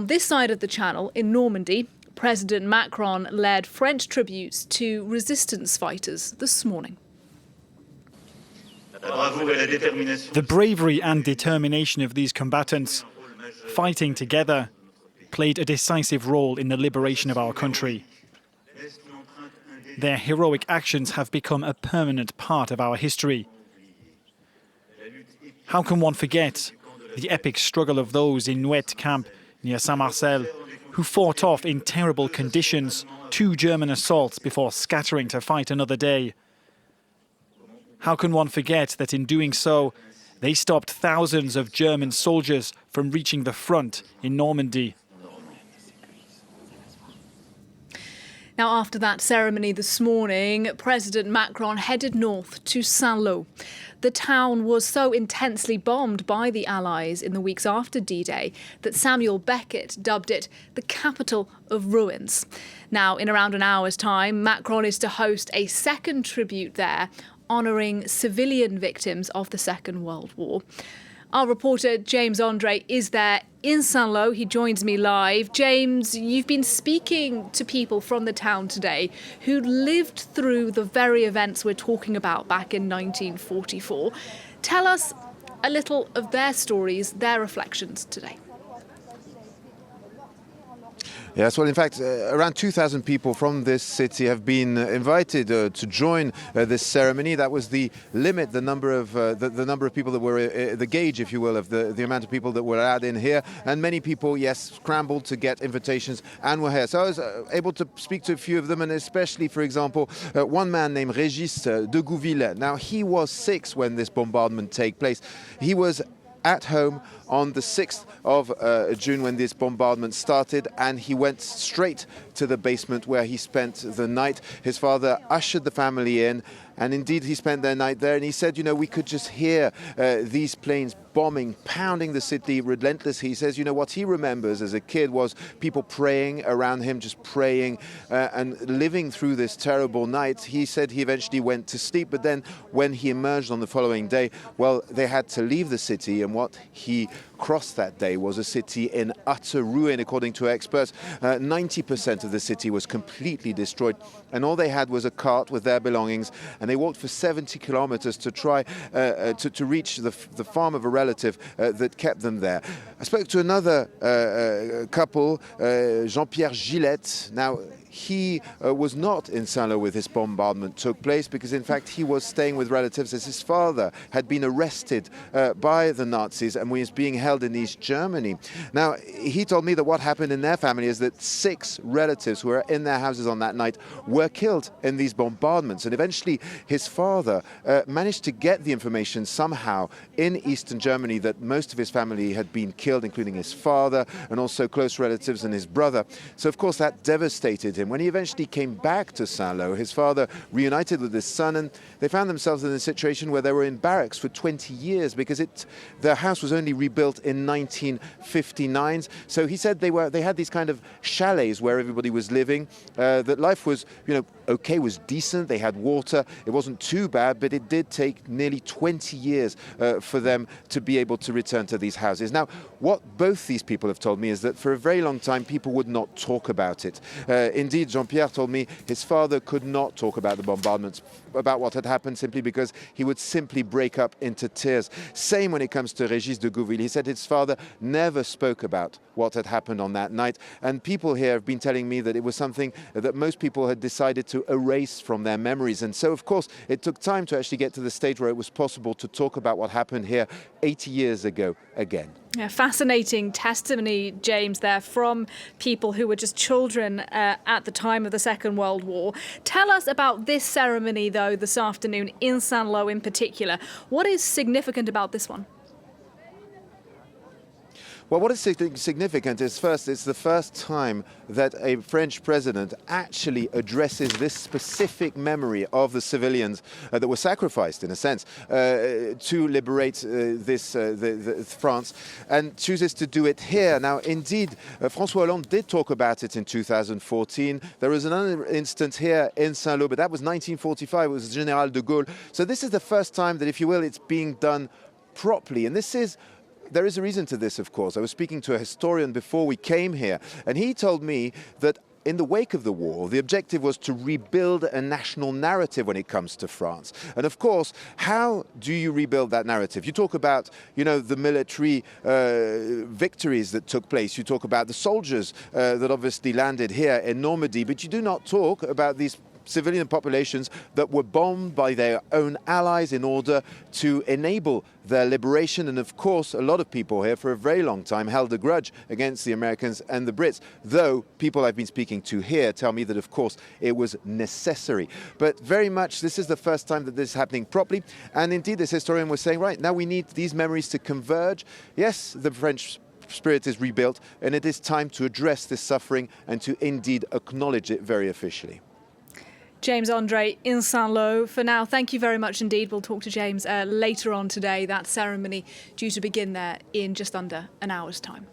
on this side of the Channel, in Normandy, President Macron led French tributes to resistance fighters this morning. The bravery and determination of these combatants, fighting together, played a decisive role in the liberation of our country. Their heroic actions have become a permanent part of our history. How can one forget the epic struggle of those in Nuet camp near Saint-Marcel, who fought off in terrible conditions 2 German assaults before scattering to fight another day? How can one forget that in doing so, they stopped thousands of German soldiers from reaching the front in Normandy? Now, after that ceremony this morning, President Macron headed north to Saint-Lô. The town was so intensely bombed by the Allies in the weeks after D-Day that Samuel Beckett dubbed it the capital of ruins. Now, in around an hour's time, Macron is to host a second tribute there, honouring civilian victims of the Second World War. Our reporter James André is there in Saint-Lô. He joins me live. James, you've been speaking to people from the town today who lived through the very events we're talking about back in 1944. Tell us a little of their stories, their reflections today. Yes, well, in fact, around 2,000 people from this city have been invited to join this ceremony. That was the limit, the number of people that were the gauge, if you will, of the amount of people that were allowed in here. And many people, yes, scrambled to get invitations and were here. So I was able to speak to a few of them, and especially, for example, one man named Régis de Gouville. Now, he was 6 when this bombardment took place. He was at home on the 6th of June when this bombardment started, and he went straight to the basement where he spent the night. His father ushered the family in, and indeed he spent their night there, and he said, you know, we could just hear these planes bombing, pounding the city relentlessly. He says, you know, what he remembers as a kid was people praying around him, just praying and living through this terrible night. He said he eventually went to sleep, but then when he emerged on the following day, well, they had to leave the city, and what he crossed that day was a city in utter ruin. According to experts, 90% of the city was completely destroyed, and all they had was a cart with their belongings, and they walked for 70 kilometers to try to reach the farm of a relative that kept them there. I spoke to another couple, Jean-Pierre Gillette. Now, he was not in Saint-Lô when this bombardment took place, because in fact he was staying with relatives as his father had been arrested by the Nazis and was being held in East Germany. Now, he told me that what happened in their family is that 6 relatives who were in their houses on that night were killed in these bombardments, and eventually his father managed to get the information somehow in Eastern Germany that most of his family had been killed, including his father and also close relatives and his brother. So of course that devastated him. When he eventually came back to Saint-Lô, his father reunited with his son, and they found themselves in a situation where they were in barracks for 20 years because their house was only rebuilt in 1959. So he said they had these kind of chalets where everybody was living, that life was, you know, okay, was decent. They had water. It wasn't too bad, but it did take nearly 20 years for them to be able to return to these houses. Now, what both these people have told me is that for a very long time, people would not talk about it. Indeed, Jean-Pierre told me his father could not talk about the bombardments, about what had happened, simply because he would simply break up into tears. Same when it comes to Régis de Gouville. He said his father never spoke about what had happened on that night. And people here have been telling me that it was something that most people had decided to erase from their memories. And so, of course, it took time to actually get to the stage where it was possible to talk about what happened here 80 years ago again. Yeah, fascinating testimony, James, there from people who were just children at the time of the Second World War. Tell us about this ceremony, though, this afternoon in Saint-Lô in particular. What is significant about this one? Well, what is significant is, first, it's the first time that a French president actually addresses this specific memory of the civilians that were sacrificed, in a sense, to liberate France, and chooses to do it here. Now, indeed, François Hollande did talk about it in 2014. There was another instance here in Saint-Lô, but that was 1945. It was General de Gaulle. So this is the first time that, if you will, it's being done properly. And this is there is a reason to this, of course. I was speaking to a historian before we came here, and he told me that in the wake of the war, the objective was to rebuild a national narrative when it comes to France. And of course, how do you rebuild that narrative? You talk about, the military victories that took place. You talk about the soldiers that obviously landed here in Normandy, but you do not talk about these civilian populations that were bombed by their own allies in order to enable their liberation. And of course, a lot of people here for a very long time held a grudge against the Americans and the Brits, though people I've been speaking to here tell me that, of course, it was necessary. But very much, this is the first time that this is happening properly. And indeed, this historian was saying, right, now we need these memories to converge. Yes, the French spirit is rebuilt, and it is time to address this suffering and to indeed acknowledge it very officially. James André in Saint-Lô. For now, thank you very much indeed. We'll talk to James later on today. That ceremony due to begin there in just under an hour's time.